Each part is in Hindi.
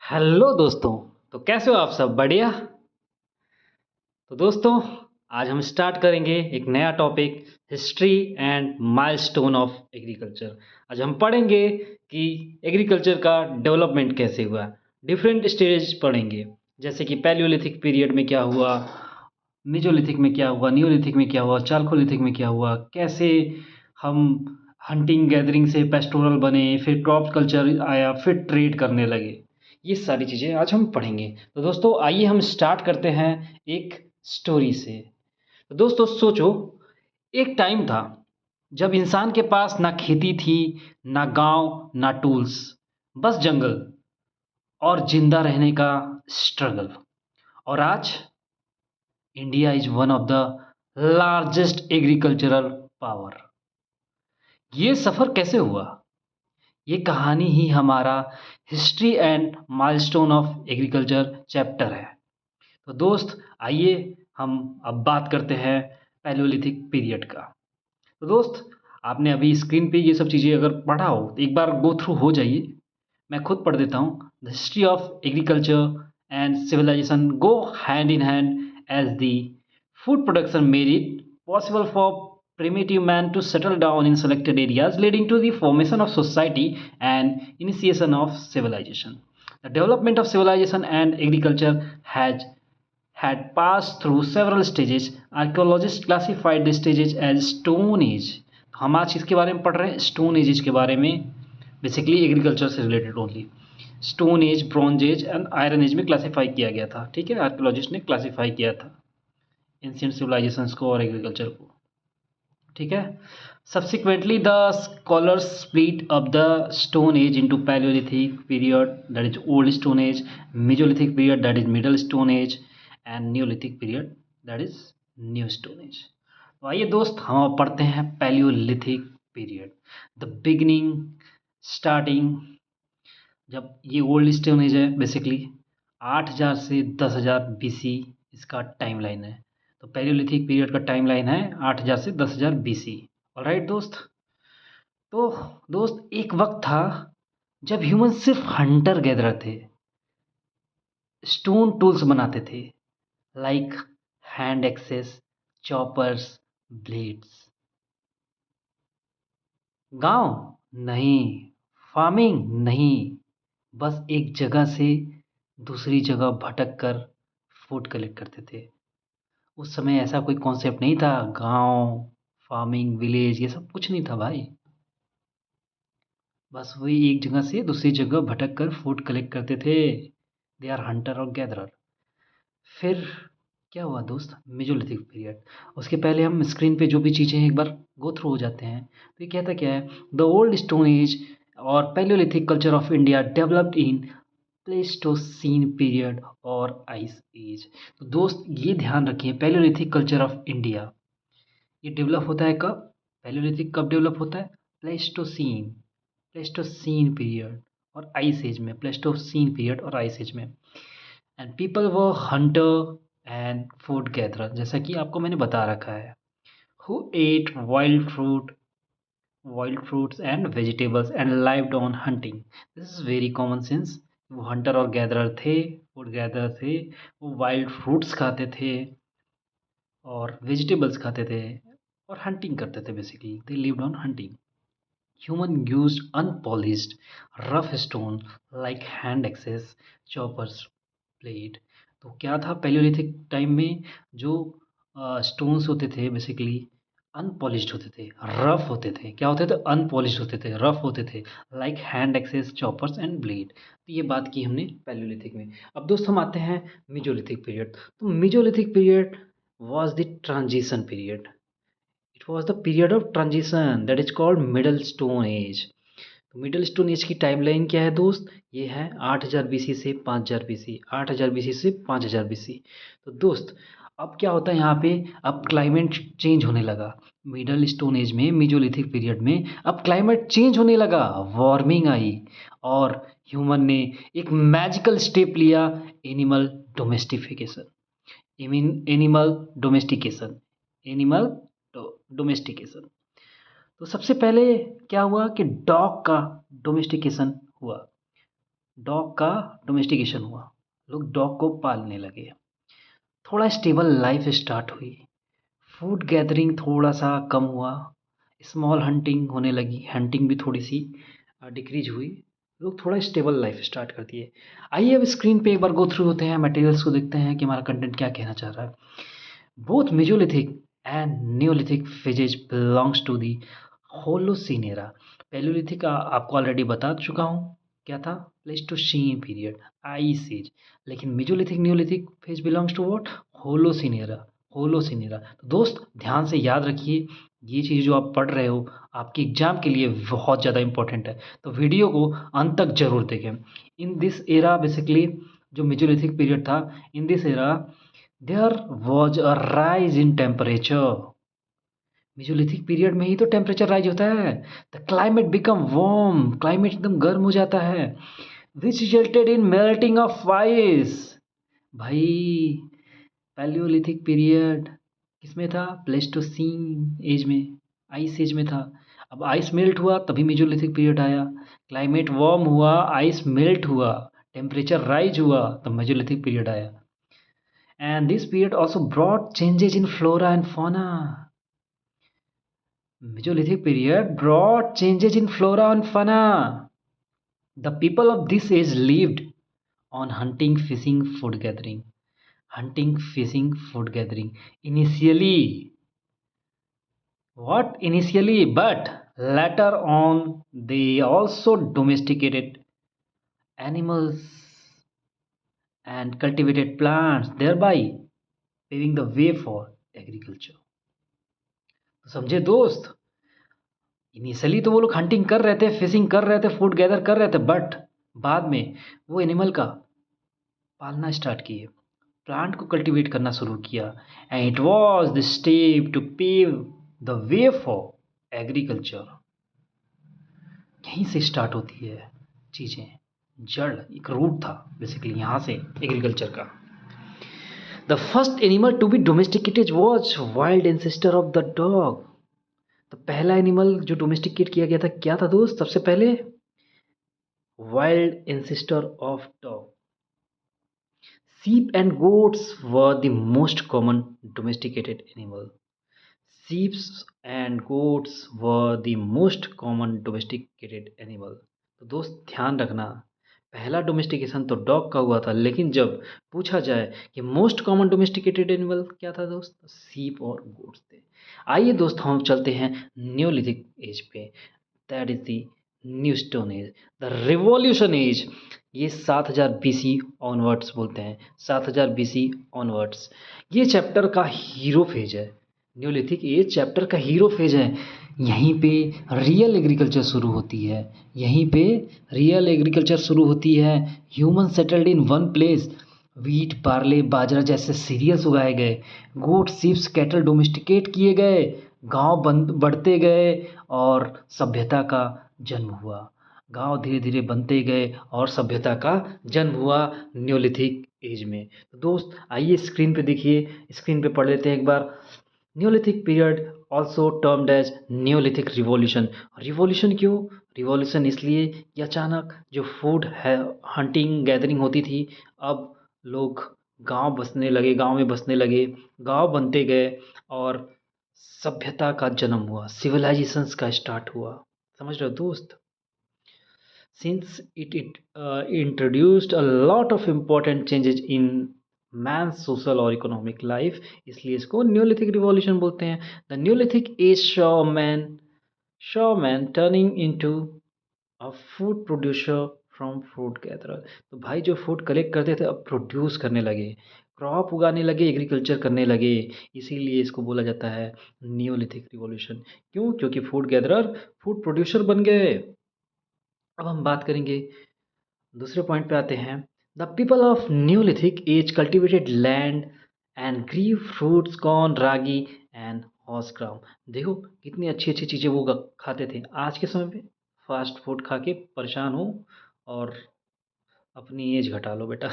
हेलो दोस्तों। तो कैसे हो आप सब? बढ़िया। तो दोस्तों, आज हम स्टार्ट करेंगे एक नया topic, history and milestone of agriculture. आज हम पढ़ेंगे कि एग्रीकल्चर का डेवलपमेंट कैसे हुआ। डिफरेंट स्टेज पढ़ेंगे, जैसे कि पैलियोलिथिक पीरियड में क्या हुआ, मेसोलिथिक में क्या हुआ, नियोलिथिक में क्या हुआ, चालकोलिथिक में क्या हुआ, कैसे हम हंटिंग गैदरिंग से पेस्टोरल बने, फिर क्रॉप कल्चर आया, फिर ट्रेड करने लगे। ये सारी चीज़ें आज हम पढ़ेंगे। तो दोस्तों, आइए हम स्टार्ट करते हैं एक स्टोरी से। तो दोस्तों सोचो, एक टाइम था जब इंसान के पास ना खेती थी, ना गांव, ना टूल्स, बस जंगल और जिंदा रहने का स्ट्रगल। और आज India is one of the largest agricultural power. ये सफ़र कैसे हुआ? ये कहानी ही हमारा history and milestone of agriculture chapter है। तो दोस्त, आइए हम अब बात करते हैं पैलियोलिथिक पीरियड का। तो दोस्त, आपने अभी स्क्रीन पे ये सब चीज़ें अगर पढ़ा हो तो एक बार गो थ्रू हो जाइए। मैं खुद पढ़ देता हूँ। The history of agriculture and civilisation go hand in hand as the food production made it possible for primitive man to settle down in selected areas, leading to the formation of society and initiation of civilization. The development of civilization and agriculture has had passed through several stages. Archaeologists classified the stages as Stone Age. हम आज किसके बारे में पढ़ रहे हैं? स्टोन एजेज के बारे में, बेसिकली एग्रीकल्चर से related only. Stone age, bronze age and iron age में क्लासीफाई किया गया था। ठीक है, आर्कियोलॉजिस्ट ने क्लासीफाई किया था एंशिएंट सिविलाइजेशंस को और एग्रीकल्चर को। ठीक है। Subsequently the scholars split up the stone age into Palaeolithic period, that is old stone age, Mesolithic period, that is middle stone age, and Neolithic period, that is new stone as. तो आइए दोस्त, हम अब पढ़ते हैं Palaeolithic period. The beginning, starting, जब ये ओल्ड स्टोन एज है, बेसिकली 8000 से 10,000 बीसी इसका टाइमलाइन है। तो पैलियोलिथिक पीरियड का टाइमलाइन है 8000 से 10,000 बीसी। ऑलराइट दोस्त। तो दोस्त, एक वक्त था जब ह्यूमन सिर्फ हंटर गैदरर थे, स्टोन टूल्स बनाते थे, like hand axes, choppers, blades. गांव नहीं, फार्मिंग नहीं, बस एक जगह से दूसरी जगह भटक कर फूड कलेक्ट करते थे। उस समय ऐसा कोई कॉन्सेप्ट नहीं था, गांव, फार्मिंग, विलेज, ये सब कुछ नहीं था भाई। बस वही एक जगह से दूसरी जगह भटक कर फूड कलेक्ट करते थे। दे आर हंटर और गैदरर। फिर क्या हुआ दोस्त? Mesolithic period. उसके पहले हम स्क्रीन पे जो भी चीज़ें हैं एक बार गो थ्रू हो जाते हैं। तो ये कहता क्या है? द ओल्ड स्टोन एज और Palaeolithic culture of India developed in Pleistocene period और आइस एज। तो दोस्त, ये ध्यान रखिए, पैलियोलिथिक कल्चर ऑफ इंडिया ये डेवलप होता है कब? पैलियोलिथिक कब डेवलप होता है? प्लेस्टोसीन, प्लेस्टोसीन पीरियड और आइस एज में, प्लेस्टोसीन पीरियड और आइस एज में। एंड पीपल वो हंटर एंड फूड गैदरर, जैसा कि आपको मैंने बता रखा है, who eight wild fruits and vegetables and lived on hunting. This is very common sense. वो हंटर और गैदरर थे, फूड गैदरर थे। वो वाइल्ड फ्रूट्स खाते थे और वेजिटेबल्स खाते थे और हंटिंग करते थे। Basically they lived on hunting. Human used unpolished, rough stone like hand axes, choppers, blade। तो क्या था पैलियोलिथिक टाइम में? जो स्टोन्स होते थे बेसिकली अनपॉलिश्ड होते थे, रफ होते थे। क्या होते थे? अनपॉलिश्ड होते थे, रफ होते थे, like hand axes, choppers and blade. तो ये बात की हमने पैलियोलिथिक में। अब दोस्त, हम आते हैं मेसोलिथिक पीरियड। तो Mesolithic period was the transition period. It was the period of transition that is called middle stone age. तो मिडल स्टोन एज की टाइमलाइन क्या है दोस्त? ये है 8000 बीसी से 5000 बीसी, 8000 बीसी से 5000 बीसी। तो दोस्त, अब क्या होता है यहाँ पे? अब क्लाइमेट चेंज होने लगा। मिडल स्टोन एज में, मेसोलिथिक पीरियड में अब क्लाइमेट चेंज होने लगा, वार्मिंग आई और ह्यूमन ने एक मैजिकल स्टेप लिया, animal domestication. Animal domestication, animal domestication. तो सबसे पहले क्या हुआ कि डॉग का डोमेस्टिकेशन हुआ। डॉग का डोमेस्टिकेशन हुआ, लोग डॉग को पालने लगे, थोड़ा स्टेबल लाइफ स्टार्ट हुई, फूड गैदरिंग थोड़ा सा कम हुआ, स्मॉल हंटिंग होने लगी, हंटिंग भी थोड़ी सी डिक्रीज हुई, लोग थोड़ा स्टेबल लाइफ स्टार्ट कर दिए। आइए अब स्क्रीन पे एक बार गो थ्रू होते हैं, मटेरियल्स को देखते हैं कि हमारा कंटेंट क्या कहना चाह रहा है। Both mesolithic and neolithic phases belongs to the Holocene era. Palaeolithic आपको ऑलरेडी बता चुका हूँ क्या था, प्लेस्टोसीन पीरियड, आइस एज। लेकिन mesolithic neolithic phase belongs to what, Holocene era, Holocene era. तो दोस्त ध्यान से याद रखिए, ये चीज़ जो आप पढ़ रहे हो आपके एग्जाम के लिए बहुत ज़्यादा इंपॉर्टेंट है, तो वीडियो को अंत तक जरूर देखें। इन दिस एरा बेसिकली जो मेजोलिथिक पीरियड था, in this era there was a rise in temperature. Mesolithic period में ही तो टेम्परेचर राइज होता है, the climate become warm, climate एकदम गर्म हो जाता है, which resulted in melting of ice. भाई पैलियोलिथिक पीरियड किसमें था, प्लेस्टोसीन एज में, आइस एज में था। अब आइस मेल्ट हुआ तभी मेसोलिथिक पीरियड आया, क्लाइमेट वार्म हुआ, आइस मेल्ट हुआ, टेम्परेचर राइज हुआ, तब मेसोलिथिक पीरियड आया। And this period also brought changes in flora and fauna. Mesolithic period brought changes in flora and fauna. The people of this age lived on hunting, fishing, food gathering. Hunting, fishing, food gathering. Initially, what initially, but later on, they also domesticated animals and cultivated plants, thereby paving the way for agriculture. तो समझे दोस्त, इनिशियली तो वो लोग हंटिंग कर रहे थे, फिशिंग कर रहे थे, फूड गैदर कर रहे थे, बट बाद में वो एनिमल का पालना स्टार्ट किए, प्लांट को कल्टीवेट करना शुरू किया, and it was the step to pave the way for agriculture. यहीं से स्टार्ट होती है चीज़ें, जड़ एक रूट था बेसिकली यहाँ से एग्रीकल्चर का। The first animal to be domesticated was wild ancestor of the dog. तो पहला एनिमल जो डोमेस्टिकेट किया गया था क्या था दोस्त, सबसे पहले wild ancestor of dog. Sheep and goats were the most common domesticated animal. Sheep and goats were the most common domesticated animal. तो दोस्त ध्यान रखना, पहला डोमेस्टिकेशन तो डॉग का हुआ था, लेकिन जब पूछा जाए कि मोस्ट कॉमन डोमेस्टिकेटेड एनिमल क्या था दोस्त, सीप और गोट्स थे। आइए दोस्त हम चलते हैं न्योलिथिक एज पे, that is the new stone age, the revolution age. ये 7000 बीसी ऑनवर्ड्स बोलते हैं, 7000 बीसी ऑनवर्ड्स। ये चैप्टर का हीरो फेज है, न्योलिथिक एज चैप्टर का हीरो फेज है। यहीं पे रियल एग्रीकल्चर शुरू होती है, यहीं पे रियल एग्रीकल्चर शुरू होती है। Human settled in one place, wheat, barley, बाजरा जैसे सीरियल्स उगाए गए, गोट, सीप्स, कैटल डोमेस्टिकेट किए गए, गांव बढ़ते गए और सभ्यता का जन्म हुआ। गांव धीरे धीरे बनते गए और सभ्यता का जन्म हुआ न्योलिथिक एज में। तो दोस्त आइए स्क्रीन पे देखिए, स्क्रीन पे पढ़ लेते हैं एक बार। Neolithic period also termed as Neolithic revolution. Revolution क्यों, रिवॉल्यूशन इसलिए कि अचानक जो फूड है हंटिंग गैदरिंग होती थी, अब लोग गांव बसने लगे, गांव में बसने लगे, गांव बनते गए और सभ्यता का जन्म हुआ, सिविलाइजेशंस का स्टार्ट हुआ। समझ रहे हो दोस्त, since it introduced a lot of important changes in man's social or economic life, इसलिए इसको न्योलिथिक रिवॉल्यूशन बोलते हैं। The neolithic age saw man turning into a food producer from food gatherer. तो भाई जो फूड कलेक्ट करते थे अब प्रोड्यूस करने लगे, क्रॉप उगाने लगे, एग्रीकल्चर करने लगे, इसीलिए इसको बोला जाता है न्योलिथिक रिवॉल्यूशन। क्यों, क्योंकि फूड गैदरर फूड प्रोड्यूसर बन गए। अब हम बात करेंगे, दूसरे पॉइंट पे आते हैं। The people of Neolithic age cultivated land and grew fruits, corn, ragi and horse gram. देखो कितनी अच्छी अच्छी चीज़ें वो खाते थे। आज के समय पे फास्ट फूड खा के परेशान हो और अपनी एज घटा लो बेटा।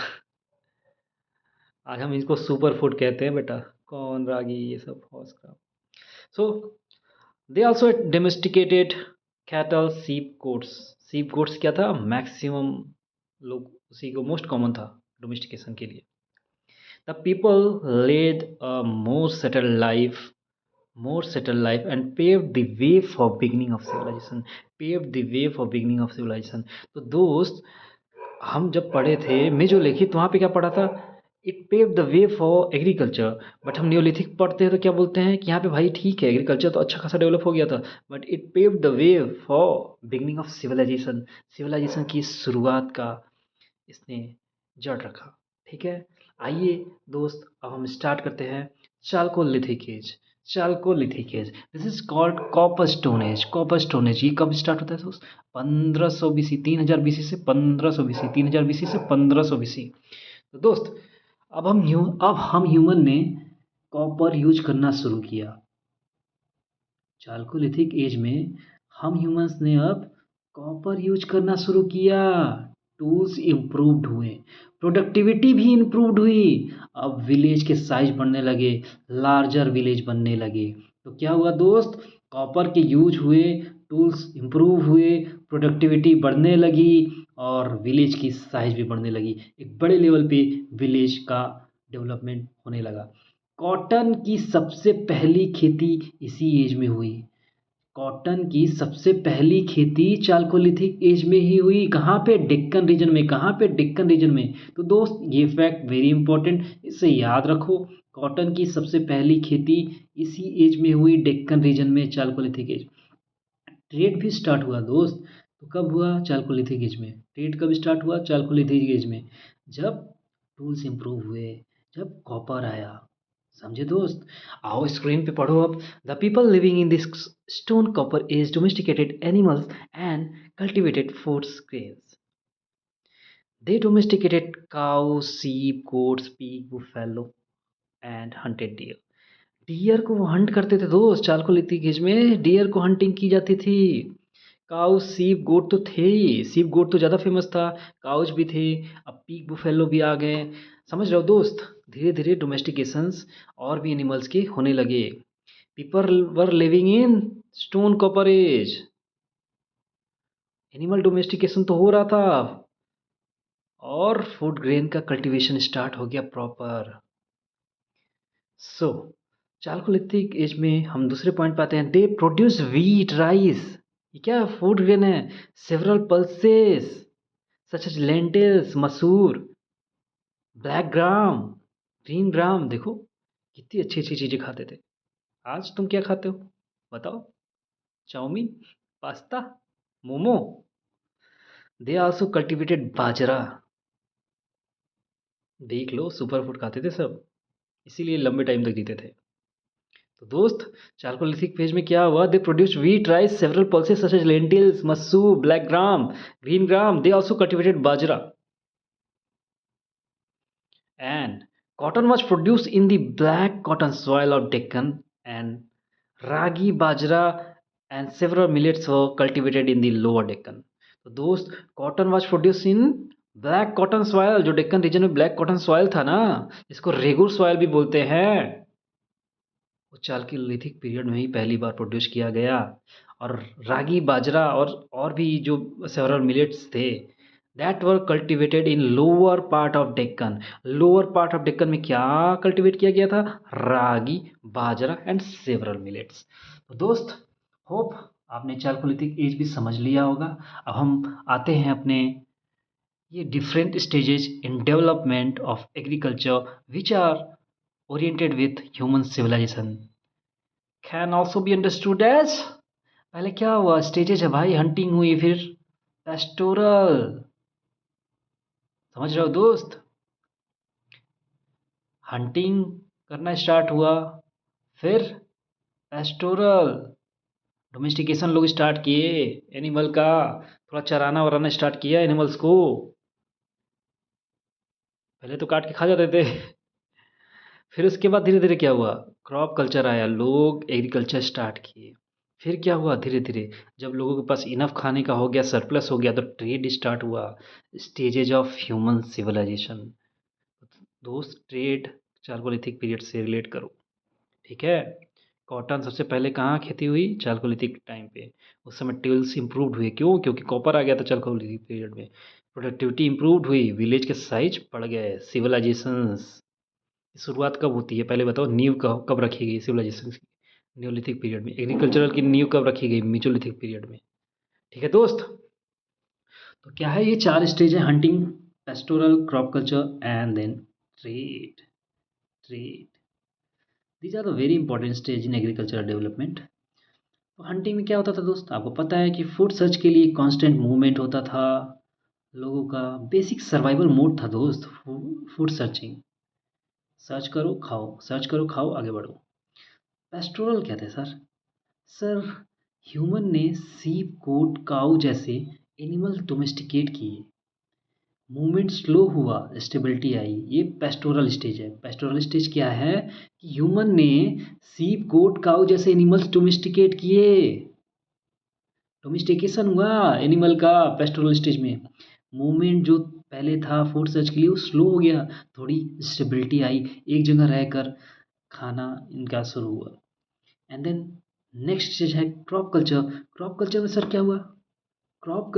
आज हम इसको सुपर फूड कहते हैं बेटा, कॉर्न, रागी, ये सब, horse gram. So they also domesticated cattle, सीप, गोट्स। सीप गोट्स क्या था, मैक्सिमम लोग उसी को मोस्ट कॉमन था डोमेस्टिकेशन के लिए। The people led a more settled life and paved the way for beginning of civilization, paved the way for beginning of civilization। तो दोस्त, हम जब पढ़े थे मेजोलिथिक तो वहाँ पे क्या पढ़ा था, it pave the way for agriculture. But हम न्योलिथिक पढ़ते हैं तो क्या बोलते हैं कि यहाँ पे भाई ठीक है एग्रीकल्चर तो अच्छा खासा डेवलप हो गया था, but it pave the way for beginning of civilisation, civilisation की शुरुआत का इसने जड़ रखा। ठीक है, आइए दोस्त अब हम स्टार्ट करते हैं। Chalcolithic as, Chalcolithic as, this is called copper stone age. Copper stone age ये कब स्टार्ट होता है दोस्त, 1500 बीसी, 3000 बीसी से 1500 बीसी, 3000 बीसी से 1500 बीसी। तो दोस्त अब हम ह्यूमन ने कॉपर यूज करना शुरू किया। चालकोलिथिक एज में हम ह्यूमंस ने अब कॉपर यूज करना शुरू किया। टूल्स इम्प्रूव्ड हुए, प्रोडक्टिविटी भी इम्प्रूव्ड हुई। अब विलेज के साइज बढ़ने लगे, लार्जर विलेज बनने लगे। तो क्या हुआ दोस्त, कॉपर के यूज हुए, टूल्स इम्प्रूव हुए, प्रोडक्टिविटी बढ़ने लगी और विलेज की साइज भी बढ़ने लगी। एक बड़े लेवल पे विलेज का डेवलपमेंट होने लगा। कॉटन की सबसे पहली खेती इसी एज में हुई। कॉटन की सबसे पहली खेती चालकोलिथिक एज में ही हुई। कहाँ पे, डेक्कन रीजन में। कहाँ पे, डेक्कन रीजन में। तो दोस्त ये फैक्ट वेरी इंपॉर्टेंट, इसे याद रखो। कॉटन की सबसे पहली खेती इसी एज में हुई, डेक्कन रीजन में, चालकोलिथिक एज। ट्रेड भी स्टार्ट हुआ दोस्त, तो कब हुआ, चालकोलिथिक एज में। ट्रेड कब स्टार्ट हुआ, चालकोलिथिक एज में, जब टूल्स इंप्रूव हुए, जब कॉपर आया। समझे दोस्त, आओ स्क्रीन पे पढ़ो अब। The people living in this stone copper age domesticated animals and cultivated food grains. They domesticated cow, sheep, goats, pig, buffalo and hunted deer. Deer को वो हंट करते थे दोस्त, चालकोलिथिक एज में डियर को हंटिंग की जाती थी। काउ, सीप, गोट तो थे ही, सीप गोट तो ज़्यादा फेमस था, काउज भी थे, अब पीक बुफेलो भी आ गए। समझ रहे हो दोस्त, धीरे धीरे डोमेस्टिकेशंस और भी एनिमल्स के होने लगे। People were living in stone copper age, animal domestication तो हो रहा था और फूड ग्रेन का कल्टीवेशन स्टार्ट हो गया प्रॉपर। सो चालकोलिथिक एज में हम दूसरे पॉइंट पे आते हैं। दे प्रोड्यूस व्हीट, राइस, ये क्या फूड ग्रेन है, several pulses such as lentils, masoor, black gram, green gram. देखो कितनी अच्छी अच्छी चीज़ें खाते थे। आज तुम क्या खाते हो बताओ, chowmein, pasta, momo. They also cultivated bajra, देख लो सुपर फूड खाते थे सब, इसीलिए लंबे टाइम तक जीते थे। तो दोस्त चालकोलिथिक फेज में क्या हुआ, they produce wheat, rice, several pulses such as lentils, masoor, black gram, green gram. They also cultivated bajra and cotton was produced in the black cotton soil of Deccan, and ragi, bajra and several millets were cultivated in the lower Deccan। तो दोस्त cotton was produce in black cotton soil, जो डेक्कन रीजन में ब्लैक कॉटन सॉइल था ना, जिसको रेगुर सॉइल भी बोलते हैं, वो चालकोलिथिक पीरियड में ही पहली बार प्रोड्यूस किया गया। और रागी, बाजरा और भी जो सेवरल मिलेट्स थे, that were cultivated in lower part of Deccan. Lower part of Deccan में क्या कल्टिवेट किया गया था, रागी, बाजरा एंड सेवरल मिलेट्स। तो दोस्त होप आपने चालकोलिथिक एज भी समझ लिया होगा। अब हम आते हैं अपने ये different stages in development of agriculture which are oriented with human civilisation, can also be understood as. पहले क्या हुआ, स्टेजेस है भाई, हंटिंग हुई, फिर पेस्टोरल, समझ रहे हो दोस्त, हंटिंग करना स्टार्ट हुआ, फिर पेस्टोरल, डोमेस्टिकेशन लोग स्टार्ट किए एनिमल का, थोड़ा चराना वराना स्टार्ट किया एनिमल्स को। पहले तो काट के खा जाते थे फिर उसके बाद धीरे धीरे क्या हुआ, क्रॉप कल्चर आया, लोग एग्रीकल्चर स्टार्ट किए। फिर क्या हुआ, धीरे धीरे जब लोगों के पास इनफ खाने का हो गया, सरप्लस हो गया, तो ट्रेड स्टार्ट हुआ। स्टेजेज ऑफ ह्यूमन सिविलाइजेशन, दोस्त ट्रेड चालकोलिथिक पीरियड से रिलेट करो। ठीक है, कॉटन सबसे पहले कहाँ खेती हुई, चालकोलिथिक टाइम पे। उस समय टिल्स इंप्रूव्ड हुए, क्यों, क्योंकि कॉपर आ गया था चालकोलिथिक पीरियड में। प्रोडक्टिविटी इम्प्रूव्ड हुई, विलेज के साइज बढ़ गए, सिविलाइजेशंस की शुरुआत कब होती है पहले बताओ, नींव कब रखी गई सिविलाइजेशन की? न्योलिथिक पीरियड में। एग्रीकल्चरल की नींव कब रखी गई? मीजोलिथिक पीरियड में। ठीक है दोस्त, तो क्या है ये 4 स्टेज है, hunting, pastoral, crop culture and then trade. Trade, these are the very important stage in agricultural development. तो हंटिंग में क्या होता था दोस्त, आपको पता है कि फूड सर्च के लिए कांस्टेंट मूवमेंट होता था लोगों का, बेसिक सर्वाइवल मोड था दोस्त, फूड सर्चिंग। सर्च करो खाओ, सर्च करो खाओ, आगे बढ़ो। पेस्टोरल क्या थे सर? सर, ह्यूमन ने सीप गोट काऊ जैसे एनिमल डोमेस्टिकेट किए, मूवमेंट स्लो हुआ, स्टेबिलिटी आई, ये पेस्टोरल स्टेज है। पेस्टोरल स्टेज क्या है कि ह्यूमन ने सीप गोट काऊ जैसे एनिमल्स डोमेस्टिकेट किए, डोमेस्टिकेशन हुआ एनिमल का पेस्टोरल स्टेज में। मूवमेंट जो पहले था फूड सर्च के लिए वो स्लो हो गया, थोड़ी स्टेबिलिटी आई, एक जगह रहकर खाना इनका शुरू हुआ। एंड देन नेक्स्ट स्टेज है क्रॉप कल्चर। क्रॉप कल्चर में सर क्या हुआ? क्रॉप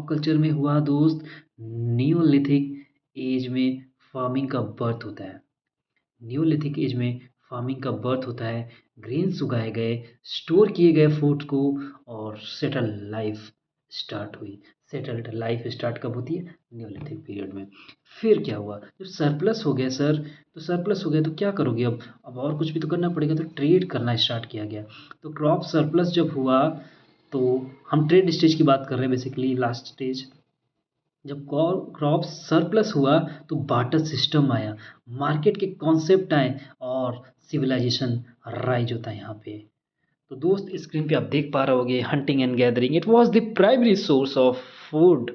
कल्चर में हुआ दोस्त, नियोलिथिक एज में फार्मिंग का बर्थ होता है। न्यूलिथिक एज में फार्मिंग का बर्थ होता है, ग्रेन्स उगाए गए, स्टोर किए गए फूड को, और सेटल लाइफ स्टार्ट हुई। सेटल्ड लाइफ स्टार्ट कब होती है? न्यूलिथिक पीरियड में। फिर क्या हुआ, जब सरप्लस हो गया सर, तो सरप्लस हो गया तो क्या करोगे अब और कुछ भी तो करना पड़ेगा, तो ट्रेड करना स्टार्ट किया गया। तो क्रॉप सरप्लस जब हुआ तो हम ट्रेड स्टेज की बात कर रहे हैं बेसिकली, लास्ट स्टेज। जब क्रॉप सरप्लस हुआ तो बार्टर सिस्टम आया, मार्केट के कॉन्सेप्ट आए, और सिविलाइजेशन राइज होता है यहाँ पे। तो दोस्त स्क्रीन पे आप देख पा रहे होगे, hunting and gathering it was the primary source of food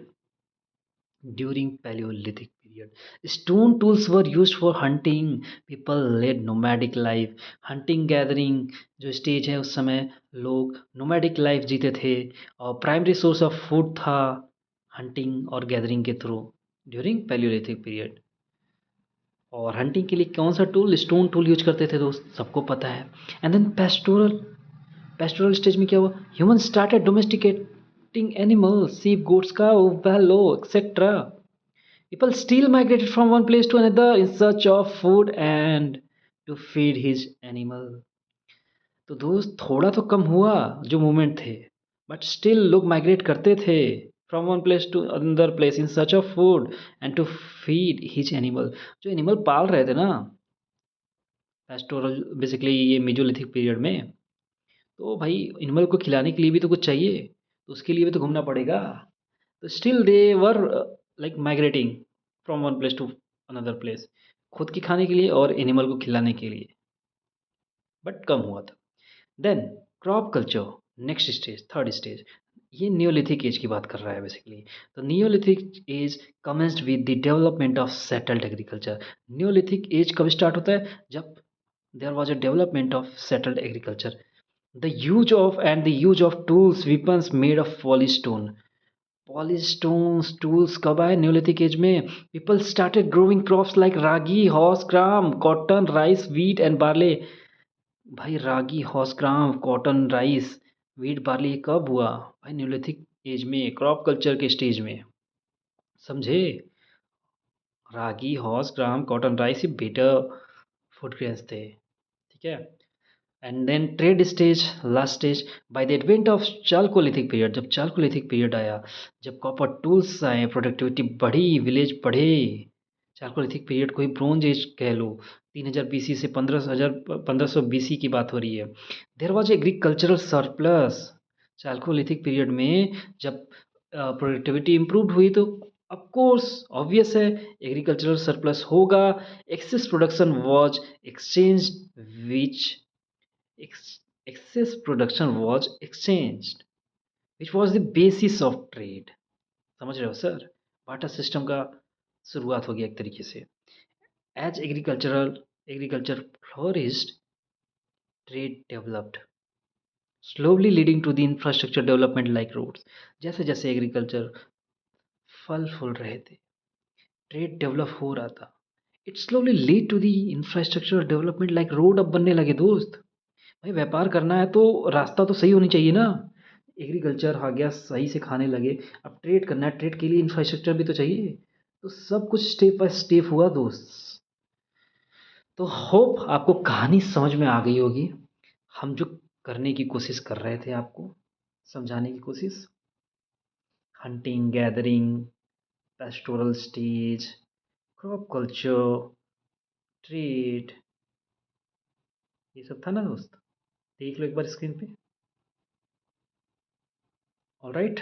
during palaeolithic period. Stone tools were used for hunting, people led nomadic life. Hunting gathering जो स्टेज है उस समय लोग नोमैडिक लाइफ जीते थे, और प्राइमरी सोर्स ऑफ फूड था हंटिंग और गैदरिंग के थ्रू ड्यूरिंग पैलियोलिथिक पीरियड। और हंटिंग के लिए कौन सा टूल? स्टोन टूल यूज करते थे दोस्त, सबको पता है। एंड देन पेस्टोरल स्टेज में क्या हुआ? Human started domesticating animals, sheep, goats, cow, buffalo, etc. People still migrated from one place to another in search of food and to feed his animal. तो दोस्त थोड़ा तो कम हुआ जो मूवमेंट थे, बट स्टिल लोग माइग्रेट करते थे from one place to another place in search of food and to feed his animal. जो एनिमल पाल रहे थे ना पेस्टोरल बेसिकली ये मेजोलिथिक पीरियड में, तो भाई एनिमल को खिलाने के लिए भी तो कुछ चाहिए, तो उसके लिए भी तो घूमना पड़ेगा। तो still they were like migrating from one place to another place, खुद के खाने के लिए और एनिमल को खिलाने के लिए, बट कम हुआ था। Then crop culture, next stage, third stage, ये नियोलिथिक एज की बात कर रहा है बेसिकली। तो Neolithic age commenced with the development of settled agriculture. Neolithic age कब स्टार्ट होता है? जब there was a development of settled agriculture, the use of tools weapons made of polished stone. Polished stones tools कब आए? न्यूलिथिक एज में। People started growing crops like ragi, horse gram, cotton, rice, wheat and barley. भाई ragi, horse gram, cotton, rice, wheat, barley कब हुआ? भाई न्यूलिथिक एज में, क्रॉप कल्चर के स्टेज में, समझे? Ragi, horse gram, cotton, rice ये बेटर फूड ग्रेन्स थे, ठीक है। And then trade stage, last stage, by the advent of chalcolithic period. जब चालकोलिथिक पीरियड आया, जब कॉपर टूल्स आए, प्रोडक्टिविटी बढ़ी, विलेज बढ़े। चालकोलिथिक पीरियड को ही ब्रोंज एज कह लो, 3000 बीसी से 1500 बीसी की बात हो रही है। There was agricultural surplus. Chalcolithic period में जब प्रोडक्टिविटी इम्प्रूव हुई तो ऑफ कोर्स ऑब्वियस है एग्रीकल्चरल सरप्लस होगा। Excess production was exchange which excess production was exchanged which was the basis of trade। समझ रहे हो सर? बाटा सिस्टम का शुरुआत हो गया एक तरीके से। As agriculture flourished, trade developed slowly leading to the infrastructure development like roads। जैसे जैसे एग्रीकल्चर फल फूल रहे थे, ट्रेड डेवलप हो रहा था, it slowly lead to the infrastructure development like road अब बनने लगे दोस्त। भाई व्यापार करना है तो रास्ता तो सही होनी चाहिए ना। एग्रीकल्चर आ गया, सही से खाने लगे। अब ट्रेड करना है, ट्रेड के लिए इंफ्रास्ट्रक्चर भी तो चाहिए। तो सब कुछ स्टेप बाय स्टेप हुआ दोस्त। तो होप आपको कहानी समझ में आ गई होगी। हम जो करने की कोशिश कर रहे थे, आपको समझाने की कोशिश, hunting, gathering, pastoral stage, crop culture, trade, ये सब था ना दोस्त। देख लो एक बार स्क्रीन पे। ऑलराइट,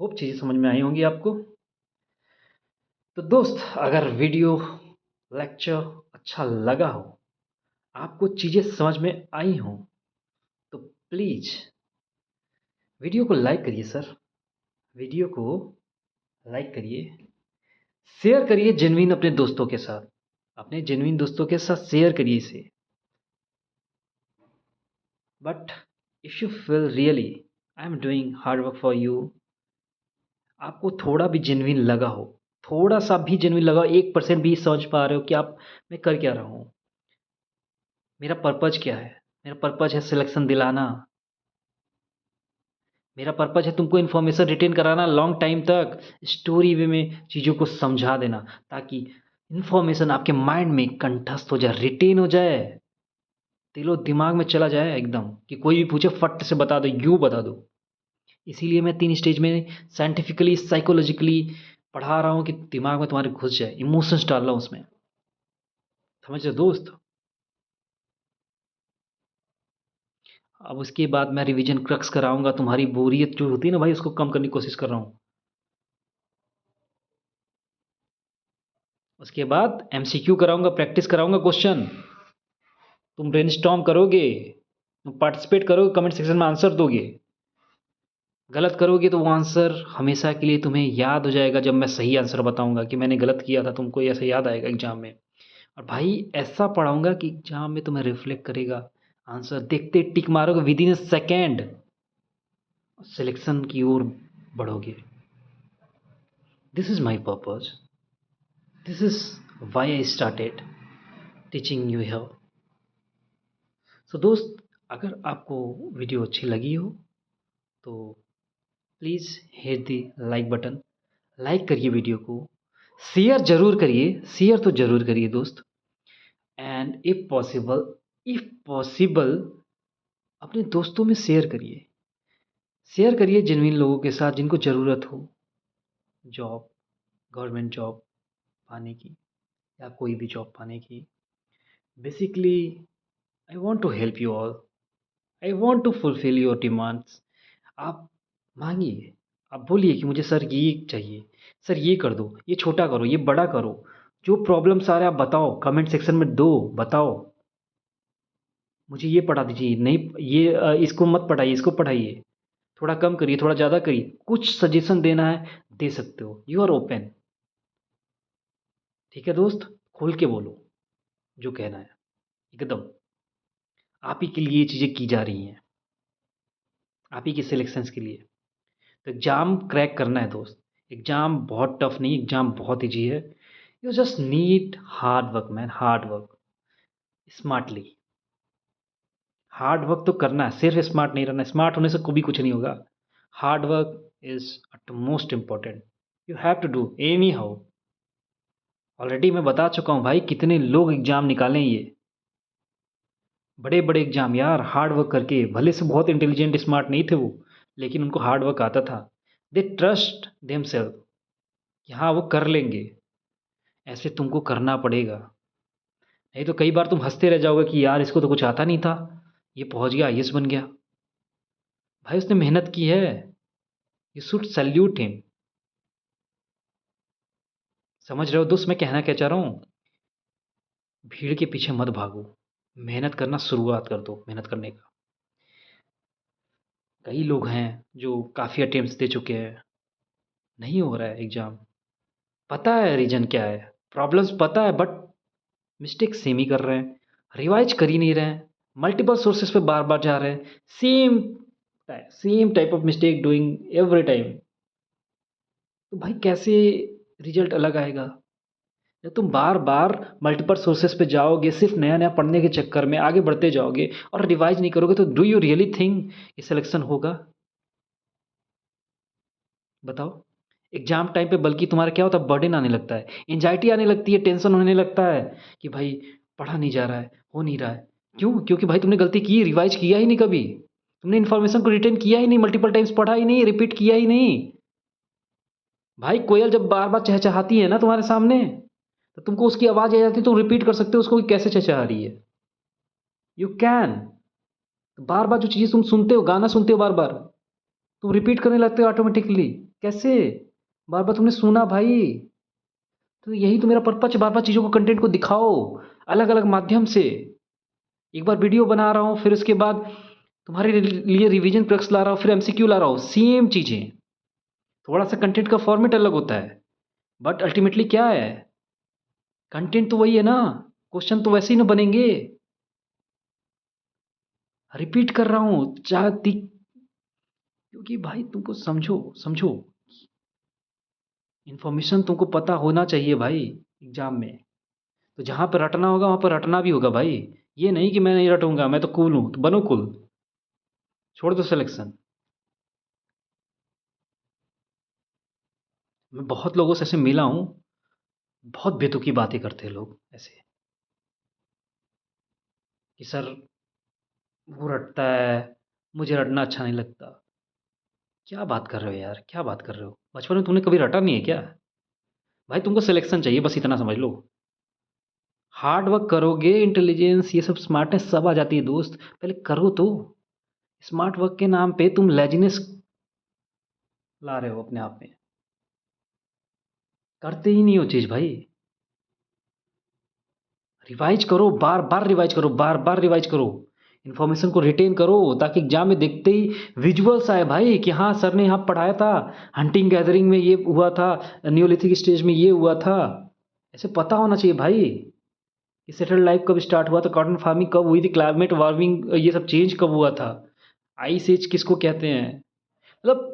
होप चीज़ें समझ में आई होंगी आपको। तो दोस्त, अगर वीडियो लेक्चर अच्छा लगा हो, आपको चीज़ें समझ में आई हों, तो प्लीज़ वीडियो को लाइक करिए सर। वीडियो को लाइक करिए, शेयर करिए जेन्युइन अपने दोस्तों के साथ। अपने जेन्युइन दोस्तों के साथ शेयर करिए इसे। But if you feel really I am doing hard work for you, आपको थोड़ा भी जेन्युइन लगा हो, थोड़ा सा भी जेन्युइन लगा हो, 1% भी समझ पा रहे हो कि आप मैं कर क्या रहा हूँ, मेरा पर्पज़ क्या है। मेरा पर्पज़ है सिलेक्शन दिलाना। मेरा पर्पज़ है तुमको इन्फॉर्मेशन रिटेन कराना लॉन्ग टाइम तक, स्टोरी वे में चीज़ों को समझा देना, ताकि इन्फॉर्मेशन आपके माइंड में कंठस्थ हो जाए, रिटेन हो जाए, दिलो दिमाग में चला जाए एकदम, कि कोई भी पूछे फट से बता दो, यूँ बता दो। इसीलिए मैं 3 स्टेज में साइंटिफिकली, साइकोलॉजिकली पढ़ा रहा हूँ कि दिमाग में तुम्हारे घुस जाए, इमोशंस डाल रहा हूँ उसमें। समझ रहे हो दोस्त? अब उसके बाद मैं रिवीजन क्रक्स कराऊँगा, तुम्हारी बोरियत जो होती है ना भाई, उसको कम करने की कोशिश कर रहा हूँ। उसके बाद एमसीक्यू कराऊँगा, प्रैक्टिस कराऊँगा क्वेश्चन। तुम ब्रेनस्टॉर्म करोगे, तुम पार्टिसिपेट करोगे, कमेंट सेक्शन में आंसर दोगे। गलत करोगे तो वो आंसर हमेशा के लिए तुम्हें याद हो जाएगा, जब मैं सही आंसर बताऊँगा कि मैंने गलत किया था, तुमको ऐसा याद आएगा एग्ज़ाम में। और भाई ऐसा पढ़ाऊँगा कि एग्ज़ाम में तुम्हें रिफ्लेक्ट करेगा, आंसर देखते टिक मारोगे विदिन अ सेकेंड, सिलेक्शन की ओर बढ़ोगे। This is my purpose, this is why I started teaching you here. So दोस्त, अगर आपको वीडियो अच्छी लगी हो तो please hit the like button. Like करिए वीडियो को, शेयर ज़रूर करिए, शेयर तो ज़रूर करिए दोस्त। एंड इफ़ पॉसिबल अपने दोस्तों में शेयर करिए। शेयर करिए जेन्युइन लोगों के साथ जिनको ज़रूरत हो जॉब, गवर्नमेंट जॉब पाने की, या कोई भी जॉब पाने की। Basically I want to help you all, I want to fulfil your demands. आप मांगिए, आप बोलिए कि मुझे सर ये चाहिए, सर ये कर दो, ये छोटा करो, ये बड़ा करो। जो प्रॉब्लम्स आ रहे हैं आप बताओ, कमेंट सेक्शन में दो, बताओ मुझे ये पढ़ा दीजिए, नहीं ये इसको मत पढ़ाइए, इसको पढ़ाइए, थोड़ा कम करिए, थोड़ा ज़्यादा करिए, कुछ सजेशन देना है दे सकते हो, यू आर ओपन। ठीक है दोस्त, खोल के बोलो जो कहना है, एकदम आप ही के लिए ये चीज़ें की जा रही हैं, आप ही के सिलेक्शंस के लिए। तो एग्ज़ाम क्रैक करना है दोस्त, एग्ज़ाम बहुत टफ नहीं, एग्ज़ाम बहुत ईजी है। You just need hard work man, hard work, smartly. Hard work तो करना है, सिर्फ स्मार्ट नहीं रहना, स्मार्ट होने से कभी कुछ नहीं होगा। Hard work is at most important, you have to do anyhow. Already मैं बता चुका हूँ भाई, कितने लोग एग्ज़ाम निकालें ये बड़े बड़े एग्ज़ाम यार, हार्ड वर्क करके, भले से बहुत इंटेलिजेंट स्मार्ट नहीं थे वो, लेकिन उनको हार्ड वर्क आता था। दे ट्रस्ट देम सेल्फ कि हाँ वो कर लेंगे। ऐसे तुमको करना पड़ेगा, नहीं तो कई बार तुम हंसते रह जाओगे कि यार इसको तो कुछ आता नहीं था, ये पहुंच गया आईएएस बन गया। भाई उसने मेहनत की है, यू शुड सैल्यूट हिम। समझ रहे हो दोस्त मैं कहना क्या चाह रहा हूँ? भीड़ के पीछे मत भागो, मेहनत करना शुरुआत कर दो, मेहनत करने का। कई लोग हैं जो काफ़ी अटेम्प्ट्स दे चुके हैं, नहीं हो रहा है एग्ज़ाम, पता है रीज़न क्या है, प्रॉब्लम्स पता है, बट मिस्टेक सेम ही कर रहे हैं, रिवाइज कर ही नहीं रहे हैं, मल्टीपल सोर्सेज पे बार बार जा रहे हैं, same same type of mistake doing every time. तो भाई कैसे रिजल्ट अलग आएगा? जब तुम बार बार मल्टीपल सोर्सेस पे जाओगे सिर्फ नया नया पढ़ने के चक्कर में आगे बढ़ते जाओगे और रिवाइज नहीं करोगे, तो डू यू रियली थिंक ये सिलेक्शन होगा? बताओ। एग्जाम टाइम पे बल्कि तुम्हारा क्या होता है, बर्डन आने लगता है, एंजाइटी आने लगती है, टेंशन होने लगता है कि भाई पढ़ा नहीं जा रहा है, हो नहीं रहा है। क्यों? क्योंकि भाई तुमने गलती की, रिवाइज किया ही नहीं कभी, तुमने इन्फॉर्मेशन को रिटेन किया ही नहीं, मल्टीपल टाइम्स पढ़ा ही नहीं, रिपीट किया ही नहीं। भाई कोयल जब बार बार चहचहाती है ना तुम्हारे सामने, तो तुमको उसकी आवाज़ आ जाती है, तुम रिपीट कर सकते हो उसको कि कैसे चहचहा रही है। You can. बार बार जो चीज़ें तुम सुनते हो, गाना सुनते हो बार बार, तुम रिपीट करने लगते हो ऑटोमेटिकली। कैसे? बार बार तुमने सुना भाई। तो यही तो मेरा पर्पज है, बार बार चीज़ों को, कंटेंट को दिखाओ अलग अलग माध्यम से। एक बार वीडियो बना रहा हूँ, फिर उसके बाद तुम्हारे लिए रिवीजन प्रैक्टिस ला रहा हूँ, फिर एमसीक्यू ला रहा हूँ, सेम चीज़ें। थोड़ा सा कंटेंट का फॉर्मेट अलग होता है, बट अल्टीमेटली क्या है, कंटेंट तो वही है ना, क्वेश्चन तो वैसे ही ना बनेंगे। रिपीट कर रहा हूँ चाहती, क्योंकि भाई तुमको समझो समझो, इन्फॉर्मेशन तुमको पता होना चाहिए भाई एग्जाम में। तो जहाँ पर रटना होगा वहाँ पर रटना भी होगा भाई। ये नहीं कि मैं नहीं रटूंगा, मैं तो कूल हूँ, तो बनो कूल, छोड़ दो सिलेक्शन। मैं बहुत लोगों से ऐसे मिला हूँ, बहुत बेतुकी बातें करते हैं लोग ऐसे कि सर वो रटता है, मुझे रटना अच्छा नहीं लगता। क्या बात कर रहे हो यार, क्या बात कर रहे हो? बचपन में तुमने कभी रटा नहीं है क्या? भाई तुमको सिलेक्शन चाहिए, बस इतना समझ लो। हार्ड वर्क करोगे, इंटेलिजेंस ये सब स्मार्टनेस सब आ जाती है दोस्त, पहले करो तो। स्मार्ट वर्क के नाम पे तुम लेजीनेस ला रहे हो अपने आप में, करते ही नहीं हो चीज़ भाई। रिवाइज करो, बार बार रिवाइज करो, बार बार रिवाइज करो, इन्फॉर्मेशन को रिटेन करो, ताकि एग्जाम में देखते ही विजुअल्स आए भाई कि हाँ सर ने यहाँ पढ़ाया था, हंटिंग गैदरिंग में ये हुआ था, नियोलिथिक स्टेज में ये हुआ था। ऐसे पता होना चाहिए भाई कि सेटल्ड लाइफ कब स्टार्ट हुआ था, कॉटन फार्मिंग कब हुई थी, क्लाइमेट वार्मिंग ये सब चेंज कब हुआ था, आइस एज किसको कहते हैं, मतलब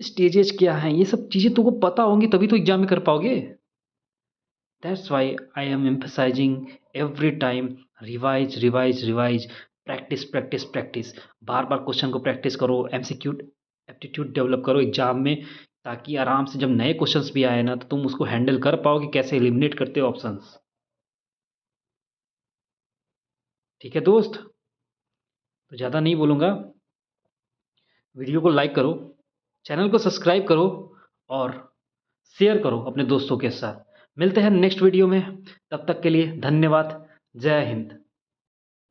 स्टेजेस क्या हैं, ये सब चीज़ें तुमको पता होंगी तभी तो एग्जाम में कर पाओगे। That's why I am emphasising every time, revise revise revise, practice practice practice. Bar bar question को प्रैक्टिस करो, एमसीक्यू एप्टीट्यूड डेवलप करो एग्जाम में, ताकि आराम से जब नए क्वेश्चंस भी आए ना तो तुम उसको हैंडल कर पाओ कि कैसे एलिमिनेट करते हो ऑप्शंस। ठीक है दोस्त, तो ज़्यादा नहीं बोलूँगा, वीडियो को लाइक करो, चैनल को सब्सक्राइब करो और शेयर करो अपने दोस्तों के साथ। मिलते हैं नेक्स्ट वीडियो में, तब तक के लिए धन्यवाद। जय हिंद।